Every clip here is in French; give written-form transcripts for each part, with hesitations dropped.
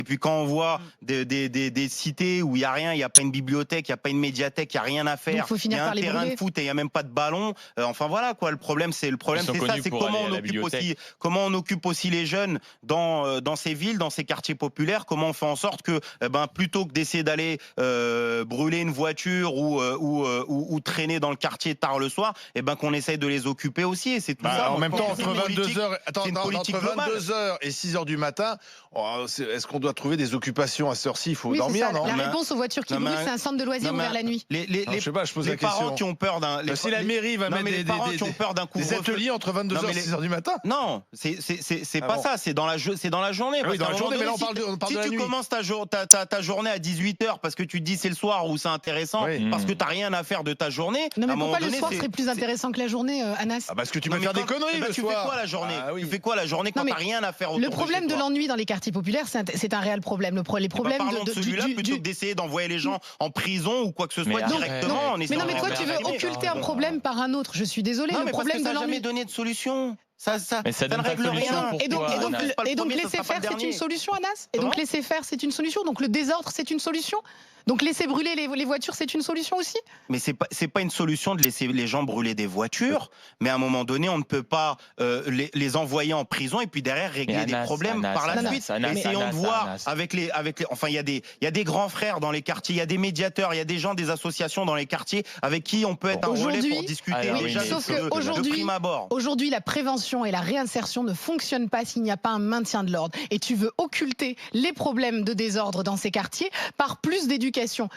Et puis quand on voit des cités où il n'y a rien, il n'y a pas une bibliothèque, il n'y a pas une médiathèque, il n'y a rien à faire, il y a un terrain de foot et il n'y a même pas de ballon. Enfin voilà quoi, le problème c'est ça, c'est comment on occupe aussi les jeunes dans ces villes, dans ces quartiers populaires, comment on fait en sorte que plutôt que d'essayer d'aller brûler une voiture ou traîner dans le quartier tard le soir, qu'on essaye de les occuper aussi. Et c'est tout ça. En même temps, entre 22h et 6h du matin, est-ce qu'on doit trouver des occupations à cette heure-ci? Il faut dormir, non? La réponse aux voitures qui brûlent, c'est un centre de loisirs ouvert la nuit. Je sais pas, je pose la question. Les parents qui ont peur d'un... Si la mairie va mettre des ateliers entre 22h et 6h du matin? Non, c'est pas ça, c'est dans la journée. Oui, dans la journée, mais là on parle de la nuit. Si tu commences ta journée à 18h parce que tu te dis c'est le soir où c'est intéressant, parce que t'as rien à faire de ta journée... Non mais pourquoi le soir serait plus intéressant que la journée, Anas? Parce que tu peux faire des conneries le soir. Tu fais quoi la journée? Tu fais quoi la journée quand t'as rien à faire? Le problème de l'ennui dans les quartiers populaires, c'est un réel problème. Les problèmes de celui-là plutôt que d'essayer d'envoyer les gens en prison ou quoi que ce soit directement. Mais non, mais toi tu veux occulter un problème par un autre. Je suis désolé. Le problème de l'ennui. Ça n'a jamais donné de solution. Ça ne règle rien. Et donc laisser faire, c'est une solution, Anas? Et donc laisser faire, c'est une solution? Donc le désordre, c'est une solution? Donc laisser brûler les voitures, c'est une solution aussi? Mais c'est pas une solution de laisser les gens brûler des voitures, mais à un moment donné, on ne peut pas les envoyer en prison et puis derrière régler des problèmes par la suite. Essayons de voir avec les enfin il y a des grands frères dans les quartiers, il y a des médiateurs, il y a des gens des associations dans les quartiers avec qui on peut être un relais pour discuter déjà de prime abord. Aujourd'hui, la prévention et la réinsertion ne fonctionnent pas s'il n'y a pas un maintien de l'ordre. Et tu veux occulter les problèmes de désordre dans ces quartiers par plus d'éducation.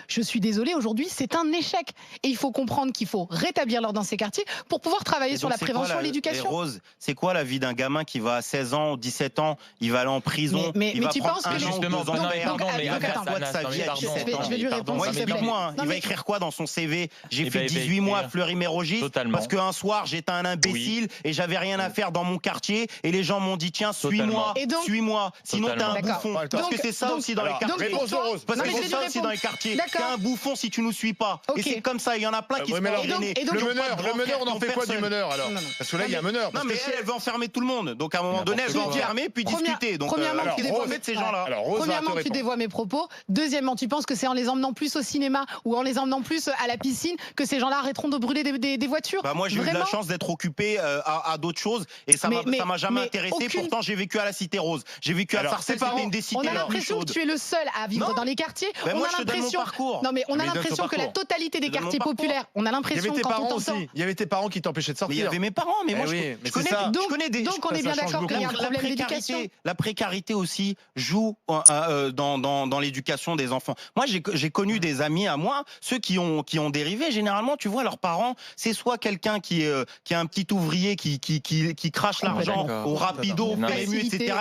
Je suis désolée, aujourd'hui, c'est un échec. Et il faut comprendre qu'il faut rétablir l'ordre dans ces quartiers pour pouvoir travailler sur la prévention et l'éducation. Rose, c'est quoi la vie d'un gamin qui va à 16 ans, 17 ans, il va aller en prison, il va prendre un an ou 2 ans il va faire quoi de sa vie à 17 ans? Je vais lui répondre. Explique-moi, il va écrire quoi dans son CV? J'ai fait 18 mois à Fleury-Mérogis parce qu'un soir, j'étais un imbécile et j'avais rien à faire dans mon quartier et les gens m'ont dit tiens, suis-moi, sinon t'es un bouffon. Parce que c'est ça aussi dans les quartiers. Parce que c'est ça aussi dans les quartiers. T'es un bouffon si tu nous suis pas. Et c'est comme ça, il y en a plein qui se font gêner. Le meneur, on en fait quoi du meneur alors? Parce que là, il y a un meneur. Non, mais elle veut enfermer tout le monde. Donc à un moment donné, elle veut enfermer puis discuter. Donc premièrement, tu dévoies mes propos. Deuxièmement, tu penses que c'est en les emmenant plus au cinéma ou en les emmenant plus à la piscine que ces gens-là arrêteront de brûler des voitures? Moi, j'ai eu la chance d'être occupé à d'autres choses et ça m'a jamais intéressé. Pourtant, j'ai vécu à la Cité Rose. J'ai vécu à Sarcelles, c'était une des cités les plus chaudes. On a l'impression que tu es le seul à vivre dans les quartiers. Non mais on a l'impression que la totalité des quartiers populaires, on a l'impression quand on t'entend. Il y avait tes parents qui t'empêchaient de sortir. Il y avait mes parents, mais moi je connais des. Donc on est bien d'accord qu'il y a un problème d'éducation. La précarité aussi joue dans l'éducation des enfants. Moi j'ai connu des amis à moi, ceux qui ont dérivé. Généralement, tu vois, leurs parents, c'est soit quelqu'un qui est un petit ouvrier qui crache l'argent au rapido, au PMU, etc.,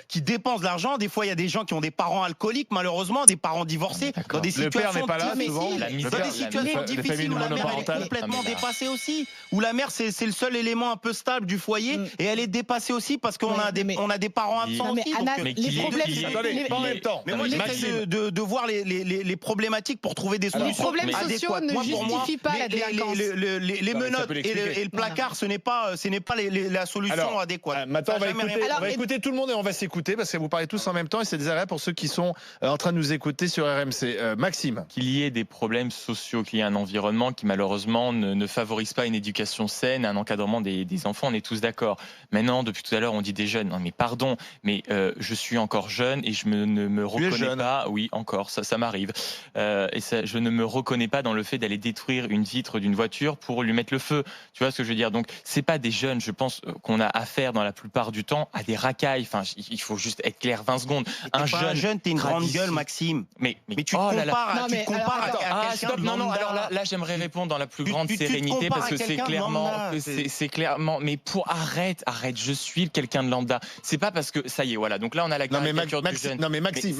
qui dépense de l'argent. Des fois, il y a des gens qui ont des parents alcooliques, malheureusement, des parents divorcés, dans des situations difficiles où la mère est complètement dépassée aussi, où la mère c'est le seul élément un peu stable du foyer et elle est dépassée aussi parce qu'on a des parents absents aussi. Les problèmes, en même temps. Mais moi j'essaie de voir les problématiques pour trouver des solutions adéquates. Les problèmes sociaux ne justifient pas la délinquance. Les menottes et le placard, ce n'est pas la solution adéquate. Maintenant on va écouter tout le monde et on va s'écouter parce que vous parlez tous en même temps et c'est désagréable pour ceux qui sont en train de nous écouter sur RMC. Maxime. Qu'il y ait des problèmes sociaux, qu'il y ait un environnement qui malheureusement ne favorise pas une éducation saine, un encadrement des enfants, on est tous d'accord. Maintenant, depuis tout à l'heure, on dit des jeunes. Non mais pardon, mais je suis encore jeune et je ne me reconnais pas. Oui, encore, ça m'arrive. Je ne me reconnais pas dans le fait d'aller détruire une vitre d'une voiture pour lui mettre le feu. Tu vois ce que je veux dire? Donc c'est pas des jeunes, je pense qu'on a affaire dans la plupart du temps à des racailles. Enfin, il faut juste être clair 20 secondes. Un jeune, t'es une grande gueule, Maxime. Mais tu compares à quelqu'un de lambda. Non, alors là j'aimerais répondre dans la plus grande sérénité parce que c'est clairement, mais arrête, je suis quelqu'un de lambda. C'est pas parce que ça y est, voilà. Donc là on a la caricature du jeune. Non mais Maxime.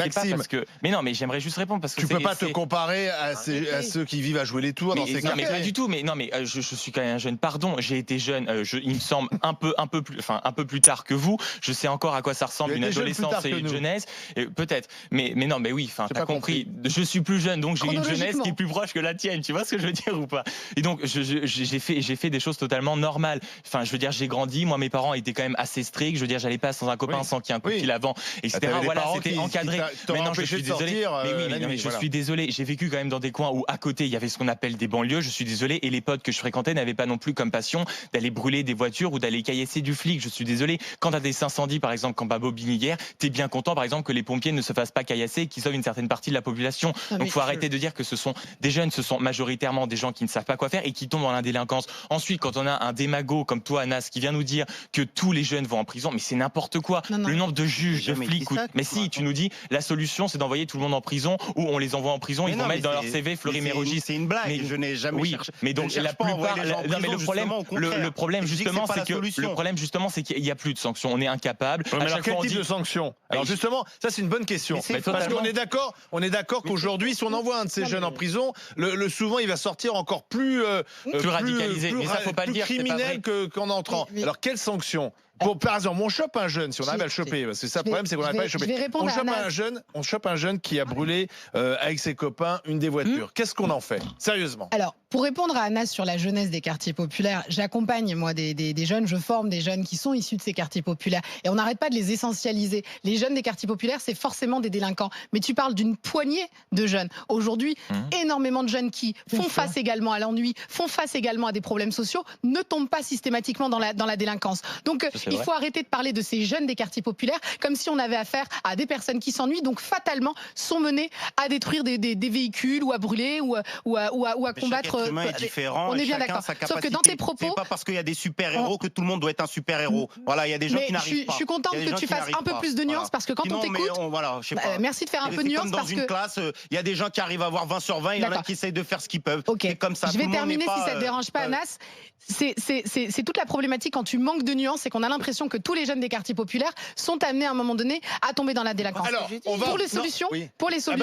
Mais non, mais j'aimerais juste répondre parce que tu peux pas te comparer à ceux qui vivent à jouer les tours dans ces quartiers. Non mais pas du tout. Mais non mais je suis quand même un jeune. Pardon, j'ai été jeune. Il me semble un peu plus tard que vous. Je sais encore à quoi ça ressemble une adolescence et une jeunesse. Peut-être. Mais non mais oui. Enfin t'as compris. Je suis plus jeune, donc j'ai une jeunesse qui est plus proche que la tienne. Tu vois ce que je veux dire ou pas? Et donc j'ai fait des choses totalement normales. Enfin, je veux dire, j'ai grandi. Moi, mes parents étaient quand même assez stricts. Je veux dire, j'allais pas sans un copain, sans qu'il y ait un coup de fil avant, etc. Voilà, c'était encadré. Maintenant, je suis désolé. Je suis désolé. J'ai vécu quand même dans des coins où à côté il y avait ce qu'on appelle des banlieues. Je suis désolé. Et les potes que je fréquentais n'avaient pas non plus comme passion d'aller brûler des voitures ou d'aller caillasser du flic. Je suis désolé. Quand t'as des incendies, par exemple, quand Bobigny hier, t'es bien content, par exemple, que les pompiers ne se fassent pas caillasser et qu'ils sauvent une certaine partie de la population. Donc, faut arrêter de dire que ce sont des jeunes, ce sont majoritairement des gens qui ne savent pas quoi faire et qui tombent dans la délinquance. Ensuite, quand on a un démago comme toi, Anas, qui vient nous dire que tous les jeunes vont en prison, mais c'est n'importe quoi. Le nombre de juges, de flics. Mais si, tu nous dis, la solution, c'est d'envoyer tout le monde en prison ou on les envoie en prison, ils vont mettre dans leur CV Fleury-Mérogis. C'est une blague. Je n'ai jamais cherché. Mais donc, la plupart. Le problème, justement, c'est qu'il n'y a plus de sanctions. On est incapable. Alors, quel type de sanctions? Alors, justement, ça, c'est une bonne question. Parce qu'on est d'accord qu'aujourd'hui, si on envoie un de ces jeunes en prison, souvent, il va sortir encore plus radicalisé. Mais ça, faut pas le dire. Criminel qu'en entrant. Alors, quelles sanctions? Par exemple, on chope un jeune, si on arrive à le choper, parce que ça, le problème, c'est qu'on n'arrive pas à le choper. On chope un jeune qui a brûlé avec ses copains une des voitures. Qu'est-ce qu'on en fait? Sérieusement. Alors, pour répondre à Anas sur la jeunesse des quartiers populaires, j'accompagne, moi, des jeunes, je forme des jeunes qui sont issus de ces quartiers populaires. Et on n'arrête pas de les essentialiser. Les jeunes des quartiers populaires, c'est forcément des délinquants. Mais tu parles d'une poignée de jeunes. Aujourd'hui, énormément de jeunes qui font face également à l'ennui, font face également à des problèmes sociaux, ne tombent pas systématiquement dans la délinquance. Donc, il faut arrêter de parler de ces jeunes des quartiers populaires comme si on avait affaire à des personnes qui s'ennuient, donc fatalement sont menées à détruire des véhicules ou à brûler ou à combattre. Chaque être humain est différent. On est bien d'accord. Sauf que dans tes propos, c'est pas parce qu'il y a des super-héros que tout le monde doit être un super-héros. Voilà, il y a des gens qui n'arrivent pas. Je suis contente que tu fasses un peu plus de nuances parce que quand on t'écoute, merci de faire un peu de nuance parce que dans une classe, il y a des gens qui arrivent à avoir 20 sur 20, il y en a qui essayent de faire ce qu'ils peuvent. C'est comme ça. Je vais terminer si ça te dérange pas, Anas. C'est toute la problématique quand tu manques de nuances, c'est qu'on a l'impression que tous les jeunes des quartiers populaires sont amenés à un moment donné à tomber dans la délinquance. Alors, pour les solutions,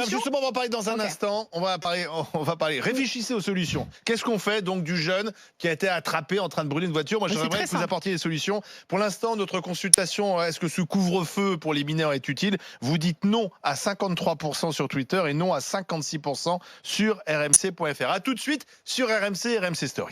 justement, on va parler dans un instant. On va parler. Réfléchissez aux solutions. Qu'est-ce qu'on fait donc du jeune qui a été attrapé en train de brûler une voiture? Moi, j'aimerais que vous apportiez des solutions. Pour l'instant, notre consultation, est-ce que ce couvre-feu pour les mineurs est utile? Vous dites non à 53% sur Twitter et non à 56% sur rmc.fr. À tout de suite sur RMC Story.